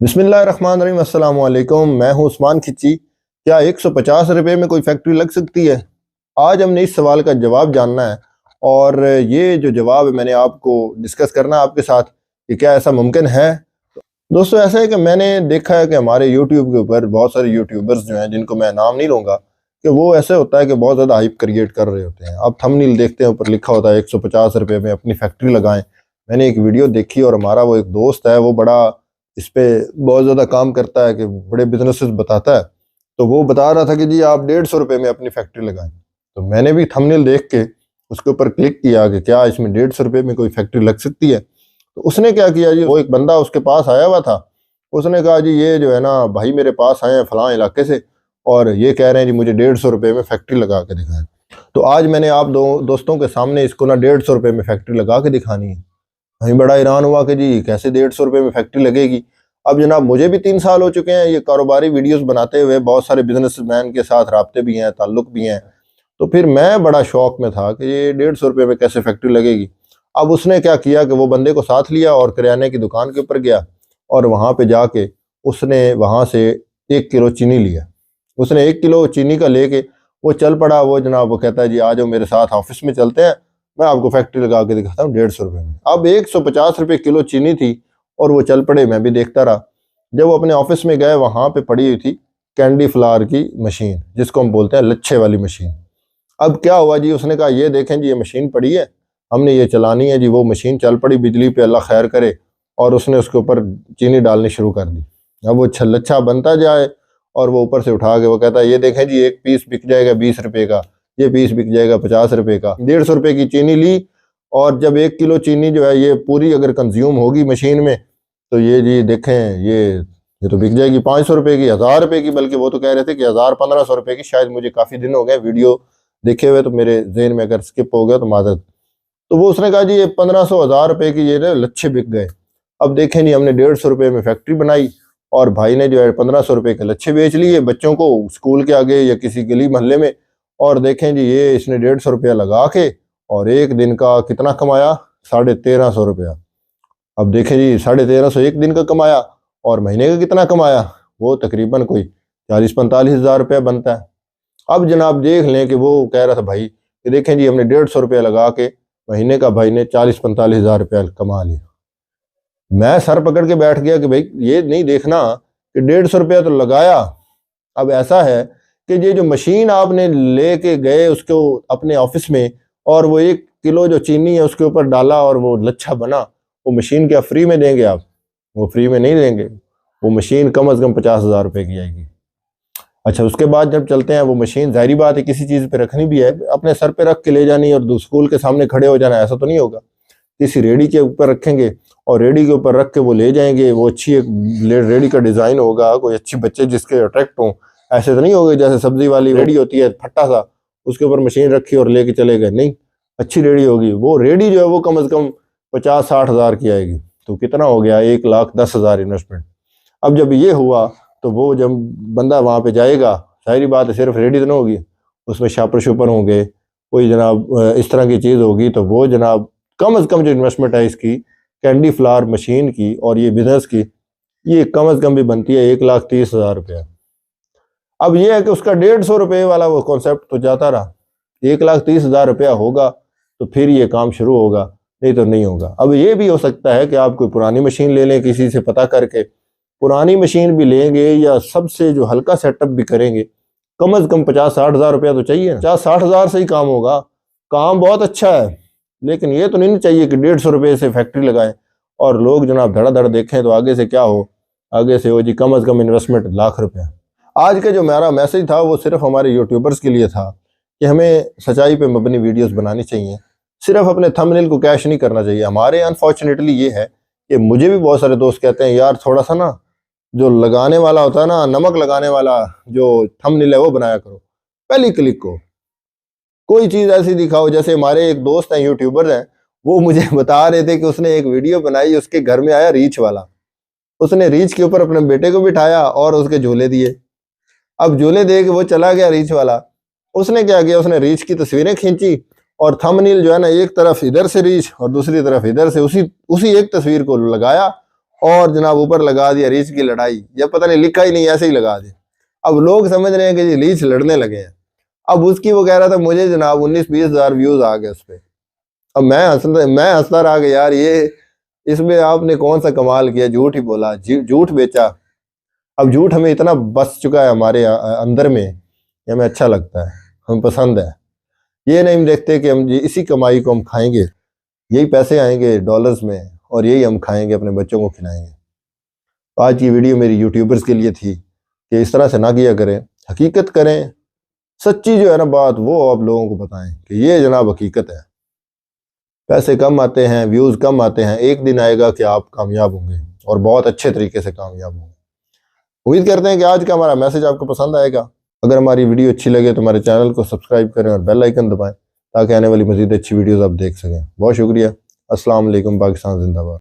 बिस्मिल्लाहिर्रहमानिर्रहीम, अस्सलाम वालेकुम। मैं हूं उस्मान खिच्ची। क्या 150 रुपये में कोई फैक्ट्री लग सकती है? आज हमने इस सवाल का जवाब जानना है और ये जो जवाब है मैंने आपको डिस्कस करना है आपके साथ कि क्या ऐसा मुमकिन है। दोस्तों, ऐसा है कि मैंने देखा है कि हमारे यूट्यूब के ऊपर बहुत सारे यूट्यूबर्स जो हैं, जिनको मैं नाम नहीं लूँगा, कि वो ऐसे होता है कि बहुत ज़्यादा हाइप क्रिएट कर रहे होते हैं। आप थंबनेल देखते हैं, ऊपर लिखा होता है 150 रुपये में अपनी फैक्ट्री लगाएं। मैंने एक वीडियो देखी और हमारा वो एक दोस्त है, वो बड़ा इस पे बहुत ज़्यादा काम करता है कि बड़े बिजनेसेस बताता है। तो वो बता रहा था कि जी आप 150 रुपये में अपनी फैक्ट्री लगाएं। तो मैंने भी थंबनेल देख के उसके ऊपर क्लिक किया कि क्या इसमें 150 रुपये में कोई फैक्ट्री लग सकती है। तो उसने क्या किया जी, वो एक बंदा उसके पास आया हुआ था। उसने कहा जी ये जो है ना भाई मेरे पास आए हैं फलां इलाके से और ये कह रहे हैं जी मुझे 150 रुपये में फैक्ट्री लगा के दिखाएं। तो आज मैंने आप दोस्तों के सामने इसको ना 150 रुपये में फैक्ट्री लगा के दिखानी है। हमें बड़ा हैरान हुआ कि जी कैसे 150 रुपये में फैक्ट्री लगेगी। अब जनाब मुझे भी 3 साल हो चुके हैं ये कारोबारी वीडियोस बनाते हुए, बहुत सारे बिजनेसमैन के साथ राब्ते भी हैं, ताल्लुक भी हैं। तो फिर मैं बड़ा शौक में था कि ये 150 रुपये में कैसे फैक्ट्री लगेगी। अब उसने क्या किया कि वो बंदे को साथ लिया और किराने की दुकान के ऊपर गया और वहाँ पे जाके उसने वहाँ से 1 किलो चीनी लिया। उसने 1 किलो चीनी का लेके वो चल पड़ा। वो जनाब वो कहता है जी आ जाओ मेरे साथ ऑफिस में चलते हैं, मैं आपको फैक्ट्री लगा के दिखाता हूँ 150 रुपये में। अब 150 रुपये किलो चीनी थी और वो चल पड़े। मैं भी देखता रहा। जब वो अपने ऑफिस में गए, वहाँ पे पड़ी हुई थी कैंडी फ्लावर की मशीन, जिसको हम बोलते हैं लच्छे वाली मशीन। अब क्या हुआ जी, उसने कहा ये देखें जी ये मशीन पड़ी है, हमने ये चलानी है जी। वो मशीन चल पड़ी बिजली पे, अल्लाह खैर करे, और उसने उसके ऊपर चीनी डालनी शुरू कर दी। अब वो लच्छा बनता जाए और वो ऊपर से उठा के वो कहता है ये देखें जी एक पीस बिक जाएगा 20 रुपये का, ये पीस बिक जाएगा 50 रुपये का। 150 रुपये की चीनी ली और जब 1 किलो चीनी जो है ये पूरी अगर कंज्यूम होगी मशीन में, तो ये जी देखें ये तो बिक जाएगी 500 रुपये की, 1000 रुपये की। बल्कि वो तो कह रहे थे कि 1000-1500 रुपये की। शायद मुझे काफ़ी दिन हो गए वीडियो देखे हुए, तो मेरे जहन में अगर स्किप हो गया तो माजरत। तो वो उसने कहा जी ये 1500-1000 रुपये की ये लच्छे बिक गए। अब देखें जी हमने 150 रुपये में फैक्ट्री बनाई और भाई ने जो है 1500 रुपये के लच्छे बेच लिए बच्चों को स्कूल के आगे या किसी गली मोहल्ले में। और देखें जी ये इसने 150 रुपया लगा के और एक दिन का कितना कमाया, 1350 रुपया। अब देखें जी 1350 एक दिन का कमाया और महीने का कितना कमाया, वो तकरीबन कोई 40-45 हज़ार रुपया बनता है। अब जनाब देख लें कि वो कह रहा था भाई कि देखें जी हमने 150 रुपया लगा के महीने का भाई ने 40-45 हज़ार रुपया कमा लिया। मैं सर पकड़ के बैठ गया कि भाई ये नहीं देखना कि 150 रुपया तो लगाया। अब ऐसा है कि ये जो मशीन आपने लेके गए उसको अपने ऑफिस में और वो 1 किलो जो चीनी है उसके ऊपर डाला और वो लच्छा बना, वो मशीन क्या फ्री में देंगे आप? वो फ्री में नहीं देंगे। वो मशीन कम अज़ कम 50 हज़ार रुपये की आएगी। अच्छा, उसके बाद जब चलते हैं, वो मशीन जाहिर बात है किसी चीज़ पे रखनी भी है, अपने सर पे रख के ले जानी और स्कूल के सामने खड़े हो जाना, ऐसा तो नहीं होगा। किसी रेडी के ऊपर रखेंगे और रेडी के ऊपर रख के वो ले जाएंगे। वो अच्छी एक रेडी का डिज़ाइन होगा, कोई अच्छी बच्चे जिसके अट्रैक्ट हों। ऐसे तो नहीं होगा जैसे सब्जी वाली रेडी होती है फट्टा सा, उसके ऊपर मशीन रखी और लेके चले गए। नहीं, अच्छी रेडी होगी। वो रेडी जो है वो कम अज़ कम 50-60 हज़ार की आएगी। तो कितना हो गया, 1,10,000 इन्वेस्टमेंट। अब जब ये हुआ तो वो जब बंदा वहाँ पे जाएगा, जाहिर बात है सिर्फ रेडी तो नहीं होगी, उसमें शापर शुपर होंगे, कोई जनाब इस तरह की चीज़ होगी। तो वो जनाब कम अज़ कम जो इन्वेस्टमेंट है इसकी कैंडी फ्लावर मशीन की और ये बिजनेस की, ये कम अज़ कम भी बनती है 1,30,000 रुपया। अब ये है कि उसका 150 रुपये वाला वो कॉन्सेप्ट तो जाता रहा। 1,30,000 रुपया होगा तो फिर ये काम शुरू होगा, नहीं तो नहीं होगा। अब ये भी हो सकता है कि आप कोई पुरानी मशीन ले लें, किसी से पता करके पुरानी मशीन भी लेंगे या सबसे जो हल्का सेटअप भी करेंगे, कम अज़ कम 50-60 हज़ार रुपया तो चाहिए। 50-60 हज़ार से ही काम होगा। काम बहुत अच्छा है, लेकिन ये तो नहीं चाहिए कि 150 रुपये से फैक्ट्री लगाएं और लोग जनाब धड़ाधड़ देखें तो आगे से क्या हो, आगे से हो जी कम अज़ कम इन्वेस्टमेंट लाख रुपया। आज का जो मेरा मैसेज था वो सिर्फ हमारे यूट्यूबर्स के लिए था कि हमें सच्चाई पे मबनी वीडियोस बनानी चाहिए, सिर्फ अपने थंबनेल को कैश नहीं करना चाहिए। हमारे अनफॉर्चुनेटली ये है कि मुझे भी बहुत सारे दोस्त कहते हैं यार थोड़ा सा ना जो लगाने वाला होता है ना, नमक लगाने वाला जो थंबनेल है वो बनाया करो। पहली क्लिक को कोई चीज़ ऐसी दिखाओ। जैसे हमारे एक दोस्त हैं यूट्यूबर हैं, वो मुझे बता रहे थे कि उसने एक वीडियो बनाई, उसके घर में आया रीच वाला। उसने रीच के ऊपर अपने बेटे को बिठाया और उसके झूले दिए। अब झूले दे के वो चला गया रीच वाला। उसने क्या किया, उसने रीच की तस्वीरें खींची और थंबनेल जो है ना एक तरफ इधर से रीच और दूसरी तरफ इधर से उसी एक तस्वीर को लगाया और जनाब ऊपर लगा दिया रीच की लड़ाई, या पता नहीं लिखा ही नहीं, ऐसे ही लगा दिया। अब लोग समझ रहे हैं कि ये रीच लड़ने लगे हैं। अब उसकी वो कह रहा था मुझे जनाब 19-20 हज़ार व्यूज आ गए उस पर। अब मैं हंसता रहा कि यार ये इसमें आपने कौन सा कमाल किया, झूठ ही बोला, झूठ बेचा। अब झूठ हमें इतना बस चुका है हमारे अंदर में, ये हमें अच्छा लगता है, हमें पसंद है। ये नहीं देखते कि हम इसी कमाई को हम खाएंगे, यही पैसे आएंगे डॉलर्स में और यही हम खाएंगे, अपने बच्चों को खिलाएंगे। तो आज की वीडियो मेरी यूट्यूबर्स के लिए थी कि इस तरह से ना किया करें, हकीकत करें, सच्ची जो है ना बात वो आप लोगों को बताएं कि ये जनाब हकीकत है। पैसे कम आते हैं, व्यूज़ कम आते हैं, एक दिन आएगा कि आप कामयाब होंगे और बहुत अच्छे तरीके से कामयाब होंगे। उम्मीद करते हैं कि आज का हमारा मैसेज आपको पसंद आएगा। अगर हमारी वीडियो अच्छी लगे तो हमारे चैनल को सब्सक्राइब करें और बेल आइकन दबाएं ताकि आने वाली मज़ीद अच्छी वीडियोज़ आप देख सकें। बहुत शुक्रिया। अस्सलाम वालेकुम। पाकिस्तान जिंदाबाद।